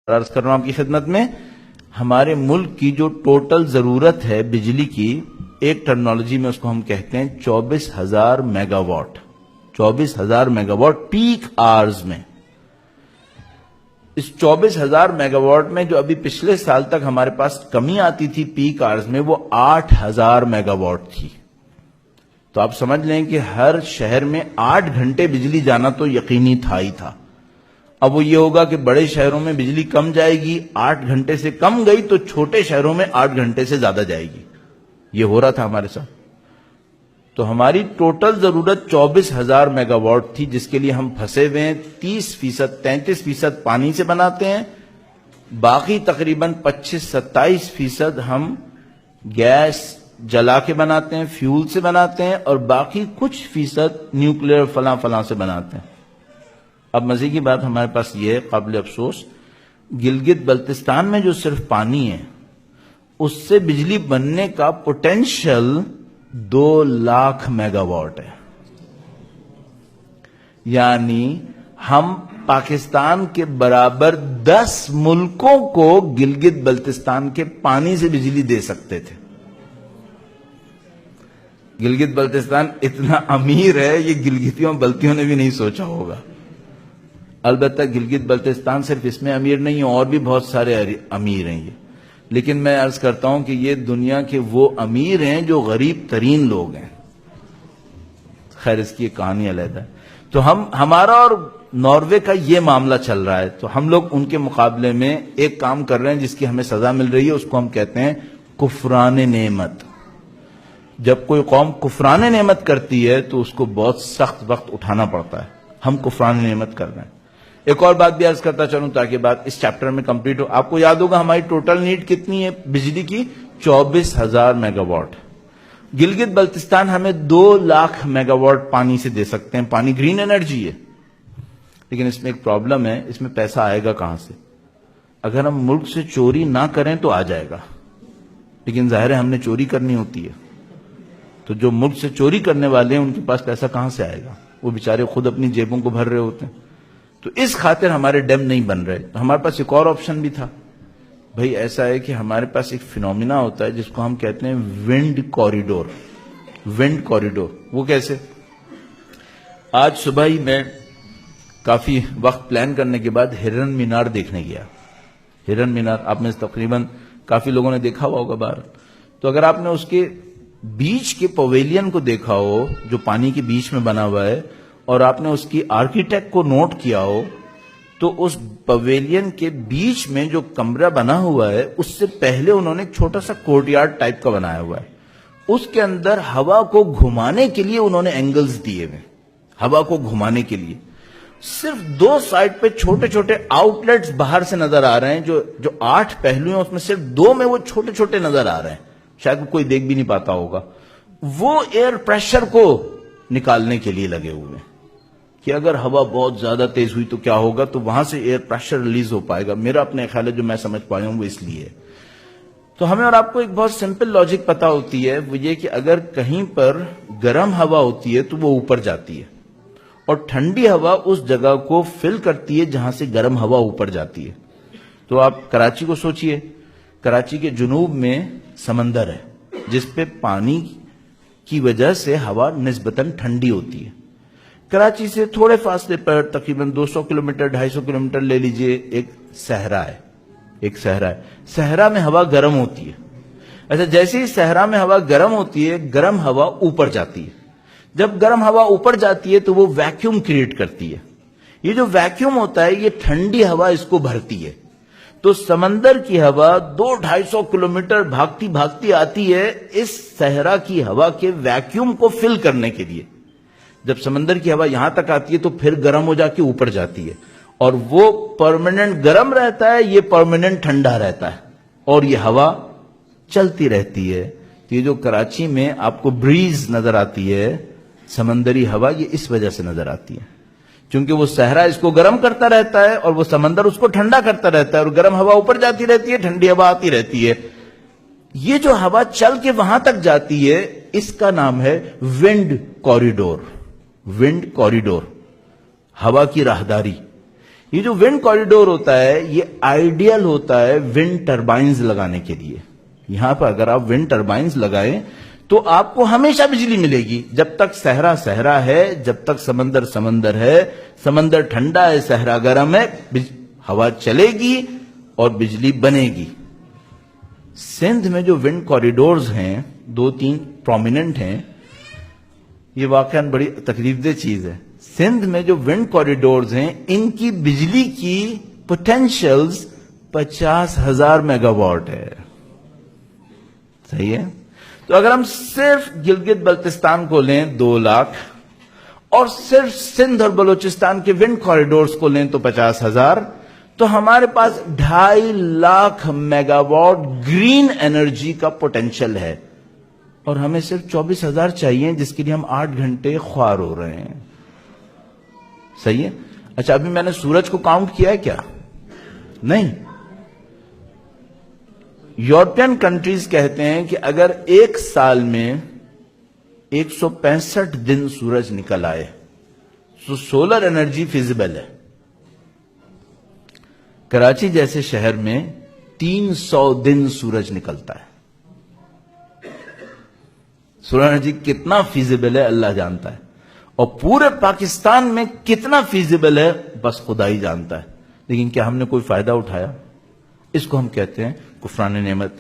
عرض کر رہا ہوں آپ کی خدمت میں، ہمارے ملک کی جو ٹوٹل ضرورت ہے بجلی کی، ایک ٹرمنالوجی میں اس کو ہم کہتے ہیں 24,000 megawatt. 24,000 megawatt peak hours میں. اس 24,000 میگا واٹ میں جو ابھی پچھلے سال تک ہمارے پاس کمی آتی تھی پیک آورز میں، وہ 8,000 میگا واٹ تھی. تو آپ سمجھ لیں کہ ہر شہر میں 8 گھنٹے بجلی جانا تو یقینی تھا ہی تھا. اب وہ یہ ہوگا کہ بڑے شہروں میں بجلی کم جائے گی، 8 گھنٹے سے کم گئی تو چھوٹے شہروں میں 8 گھنٹے سے زیادہ جائے گی. یہ ہو رہا تھا ہمارے ساتھ. تو ہماری ٹوٹل ضرورت 24,000 میگا واٹ تھی، جس کے لیے ہم پھنسے ہوئے ہیں. 30%، 33% پانی سے بناتے ہیں، باقی تقریباً 25-27% ہم گیس جلا کے بناتے ہیں، فیول سے بناتے ہیں، اور باقی کچھ فیصد نیوکلیر فلاں فلاں سے بناتے ہیں. اب مزے کی بات ہمارے پاس یہ ہے، قابل افسوس، گلگت بلتستان میں جو صرف پانی ہے اس سے بجلی بننے کا پوٹینشل 2 لاکھ میگا واٹ ہے. یعنی ہم پاکستان کے برابر 10 ملکوں کو گلگت بلتستان کے پانی سے بجلی دے سکتے تھے. گلگت بلتستان اتنا امیر ہے، یہ گلگتیوں بلتیوں نے بھی نہیں سوچا ہوگا. البتہ گلگت بلتستان صرف اس میں امیر نہیں ہے، اور بھی بہت سارے امیر ہیں یہ. لیکن میں عرض کرتا ہوں کہ یہ دنیا کے وہ امیر ہیں جو غریب ترین لوگ ہیں. خیر، اس کی ایک کہانی علیحدہ ہے. تو ہمارا اور ناروے کا یہ معاملہ چل رہا ہے. تو ہم لوگ ان کے مقابلے میں ایک کام کر رہے ہیں جس کی ہمیں سزا مل رہی ہے. اس کو ہم کہتے ہیں کفران نعمت. جب کوئی قوم کفران نعمت کرتی ہے تو اس کو بہت سخت وقت اٹھانا پڑتا ہے. ہم کفران نعمت کر رہے ہیں. ایک اور بات بھی عرض کرتا چلوں تاکہ بات اس چیپٹر میں کمپلیٹ ہو. آپ کو یاد ہوگا ہماری ٹوٹل نیڈ کتنی ہے بجلی کی؟ 24,000 میگا واٹ. گلگت بلتستان ہمیں 2 لاکھ میگا واٹ پانی سے دے سکتے ہیں. پانی گرین انرجی ہے، لیکن اس میں ایک پرابلم ہے. اس میں پیسہ آئے گا کہاں سے؟ اگر ہم ملک سے چوری نہ کریں تو آ جائے گا، لیکن ظاہر ہے ہم نے چوری کرنی ہوتی ہے. تو جو ملک سے چوری کرنے والے ہیں ان کے پاس پیسہ کہاں سے آئے گا؟ وہ بیچارے خود اپنی جیبوں کو بھر رہے ہوتے ہیں. تو اس خاطر ہمارے ڈیم نہیں بن رہے. تو ہمارے پاس ایک اور آپشن بھی تھا. بھئی ایسا ہے کہ ہمارے پاس ایک فینومینا ہوتا ہے جس کو ہم کہتے ہیں ونڈ کوریڈور. ونڈ کوریڈور وہ کیسے؟ آج صبح ہی میں کافی وقت پلان کرنے کے بعد ہرن مینار دیکھنے گیا. ہرن مینار آپ میں تقریباً کافی لوگوں نے دیکھا ہوا ہوگا باہر. تو اگر آپ نے اس کے بیچ کے پویلین کو دیکھا ہو جو پانی کے بیچ میں بنا ہوا ہے، اور آپ نے اس کی آرکیٹیکٹ کو نوٹ کیا ہو، تو اس پویلین کے بیچ میں جو کمرہ بنا ہوا ہے اس سے پہلے انہوں نے ایک چھوٹا سا کورٹ یارڈ ٹائپ کا بنایا ہوا ہے. اس کے اندر ہوا کو گھمانے کے لیے انہوں نے اینگلز دیے ہوئے. ہوا کو گھمانے کے لیے صرف 2 سائڈ پہ چھوٹے چھوٹے آؤٹ لیٹس باہر سے نظر آ رہے ہیں. جو 8 پہلو ہیں اس میں صرف 2 میں وہ چھوٹے چھوٹے نظر آ رہے ہیں. شاید کوئی دیکھ بھی نہیں پاتا ہوگا. وہ ایئر پریشر کو نکالنے کے لیے لگے ہوئے ہیں کہ اگر ہوا بہت زیادہ تیز ہوئی تو کیا ہوگا، تو وہاں سے ایئر پریشر ریلیز ہو پائے گا. میرا اپنے خیال ہے جو میں سمجھ پایا ہوں وہ اس لیے. تو ہمیں اور آپ کو ایک بہت سمپل لاجک پتا ہوتی ہے، وہ یہ کہ اگر کہیں پر گرم ہوا ہوتی ہے تو وہ اوپر جاتی ہے، اور ٹھنڈی ہوا اس جگہ کو فل کرتی ہے جہاں سے گرم ہوا اوپر جاتی ہے. تو آپ کراچی کو سوچئے. کراچی کے جنوب میں سمندر ہے جس پہ پانی کی وجہ سے ہوا نسبتاً ٹھنڈی ہوتی ہے. کراچی سے تھوڑے فاصلے پر تقریباً 200 کلومیٹر 250 کلومیٹر لے لیجئے ایک صحرا ہے. صحرا میں ہوا گرم ہوتی ہے. اچھا، جیسے ہی صحرا میں ہوا گرم ہوتی ہے، گرم ہوا اوپر جاتی ہے. جب گرم ہوا اوپر جاتی ہے تو وہ ویکیوم کریٹ کرتی ہے. یہ جو ویکیوم ہوتا ہے یہ ٹھنڈی ہوا اس کو بھرتی ہے. تو سمندر کی ہوا 200-250 کلومیٹر بھاگتی بھاگتی آتی ہے اس صحرا کی ہوا کے ویکیوم کو فل کرنے کے لیے. جب سمندر کی ہوا یہاں تک آتی ہے تو پھر گرم ہو جا کے اوپر جاتی ہے، اور وہ پرماننٹ گرم رہتا ہے، یہ پرماننٹ ٹھنڈا رہتا ہے، اور یہ ہوا چلتی رہتی ہے. تو یہ جو کراچی میں آپ کو بریز نظر آتی ہے، سمندری ہوا، یہ اس وجہ سے نظر آتی ہے کیونکہ وہ صحرا اس کو گرم کرتا رہتا ہے اور وہ سمندر اس کو ٹھنڈا کرتا رہتا ہے، اور گرم ہوا اوپر جاتی رہتی ہے، ٹھنڈی ہوا آتی رہتی ہے. یہ جو ہوا چل کے وہاں تک جاتی ہے اس کا نام ہے ونڈ کوریڈور. ونڈ کوریڈور، ہوا کی راہداری. یہ جو ونڈ کوریڈور ہوتا ہے یہ آئیڈیل ہوتا ہے ونڈ ٹربائنز لگانے کے لیے. یہاں پر اگر آپ ونڈ ٹربائنز لگائیں تو آپ کو ہمیشہ بجلی ملے گی. جب تک صحرا صحرا ہے، جب تک سمندر سمندر ہے، سمندر ٹھنڈا ہے، صحرا گرم ہے، ہوا چلے گی اور بجلی بنے گی. سندھ میں جو ونڈ کوریڈورز ہیں 2-3 پرومیننٹ ہیں، یہ واقعاً بڑی تکلیف دہ چیز ہے. سندھ میں جو ونڈ کوریڈورز ہیں ان کی بجلی کی پوٹینشلز 50,000 میگا واٹ ہے. صحیح ہے؟ تو اگر ہم صرف گلگت بلتستان کو لیں 2 لاکھ اور صرف سندھ اور بلوچستان کے ونڈ کوریڈورز کو لیں تو 50,000، تو ہمارے پاس 2.5 lakh mega what green energy کا پوٹینشل ہے، اور ہمیں صرف 24,000 چاہیے جس کے لیے ہم 8 گھنٹے خوار ہو رہے ہیں. صحیح ہے؟ اچھا، ابھی میں نے سورج کو کاؤنٹ کیا ہے کیا؟ نہیں. یورپین کنٹریز کہتے ہیں کہ اگر ایک سال میں 165 دن سورج نکل آئے تو سولر انرجی فیزیبل ہے. کراچی جیسے شہر میں 300 دن سورج نکلتا ہے. سولر انرجی کتنا فیزیبل ہے اللہ جانتا ہے، اور پورے پاکستان میں کتنا فیزیبل ہے بس خدا ہی جانتا ہے. لیکن کیا ہم نے کوئی فائدہ اٹھایا؟ اس کو ہم کہتے ہیں کفران نعمت.